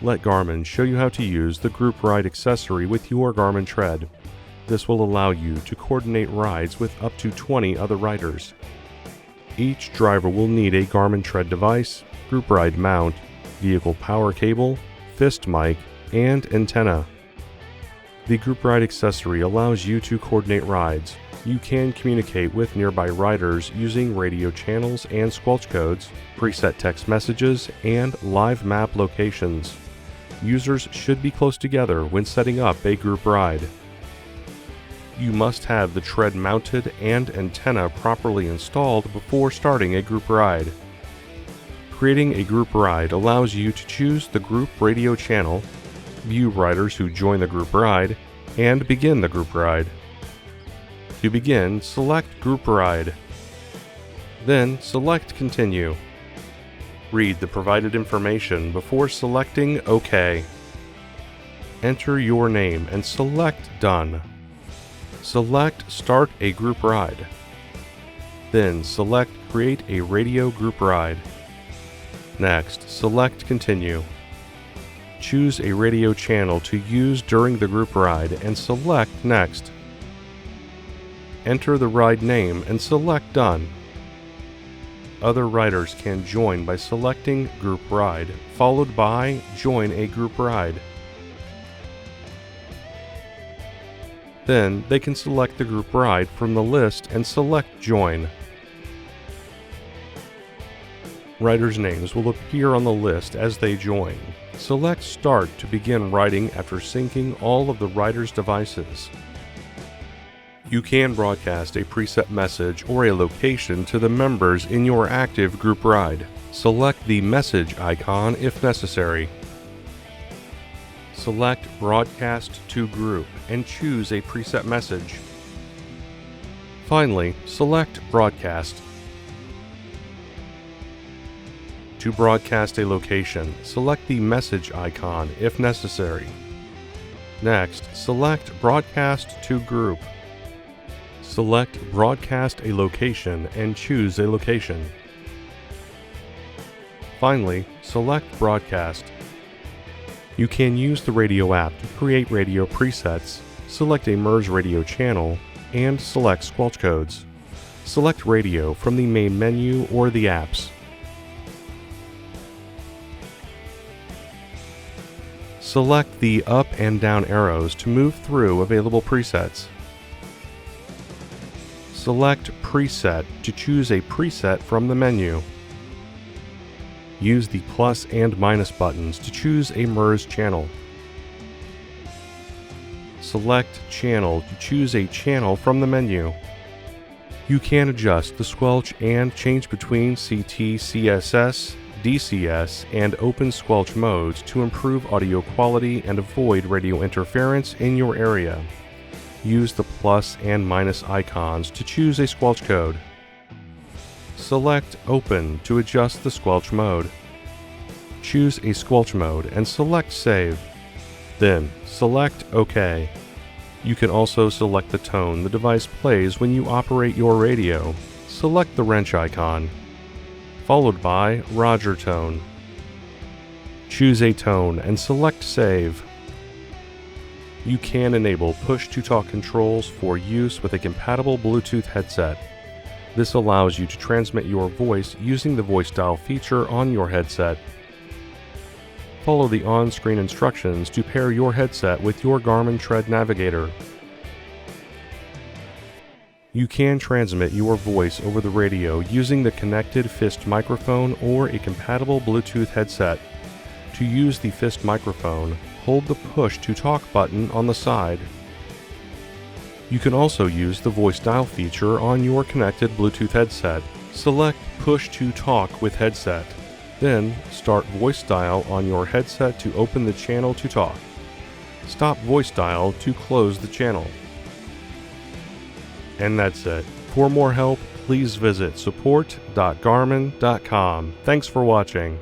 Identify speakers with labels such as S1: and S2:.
S1: let Garmin show you how to use the Group Ride accessory with your Garmin Tread. This will allow you to coordinate rides with up to 20 other riders. Each driver will need a Garmin Tread device, Group Ride mount, vehicle power cable, fist mic, and antenna. The Group Ride accessory allows you to coordinate rides. You can communicate with nearby riders using radio channels and squelch codes, preset text messages, and live map locations. Users should be close together when setting up a group ride. You must have the tread mounted and antenna properly installed before starting a group ride. Creating a group ride allows you to choose the group radio channel, view riders who join the group ride, and begin the group ride. To begin, select Group Ride. Then select Continue. Read the provided information before selecting OK. Enter your name and select Done. Select Start a Group Ride. Then select Create a Radio Group Ride. Next, select Continue. Choose a radio channel to use during the group ride and select Next. Enter the ride name and select Done. Other riders can join by selecting Group Ride, followed by Join a Group Ride. Then they can select the group ride from the list and select Join. Riders' names will appear on the list as they join. Select Start to begin riding after syncing all of the riders' devices. You can broadcast a preset message or a location to the members in your active group ride. Select the message icon if necessary. Select Broadcast to Group and choose a preset message. Finally, select Broadcast. To broadcast a location, select the message icon if necessary. Next, select Broadcast to Group. Select Broadcast a location and choose a location. Finally, select Broadcast. You can use the radio app to create radio presets, select a MERS radio channel, and select squelch codes. Select radio from the main menu or the apps. Select the up and down arrows to move through available presets. Select Preset to choose a preset from the menu. Use the plus and minus buttons to choose a MERS channel. Select Channel to choose a channel from the menu. You can adjust the squelch and change between CT, CSS, DCS, and open squelch modes to improve audio quality and avoid radio interference in your area. Use the plus and minus icons to choose a squelch code. Select Open to adjust the squelch mode. Choose a squelch mode and select Save. Then select OK. You can also select the tone the device plays when you operate your radio. Select the wrench icon, followed by Roger tone. Choose a tone and select Save. You can enable push-to-talk controls for use with a compatible Bluetooth headset. This allows you to transmit your voice using the voice dial feature on your headset. Follow the on-screen instructions to pair your headset with your Garmin Tread navigator. You can transmit your voice over the radio using the connected fist microphone or a compatible Bluetooth headset. To use the fist microphone, hold the push-to-talk button on the side. You can also use the voice dial feature on your connected Bluetooth headset. Select Push to Talk with Headset. Then start voice dial on your headset to open the channel to talk. Stop voice dial to close the channel. And that's it. For more help, please visit support.garmin.com. Thanks for watching.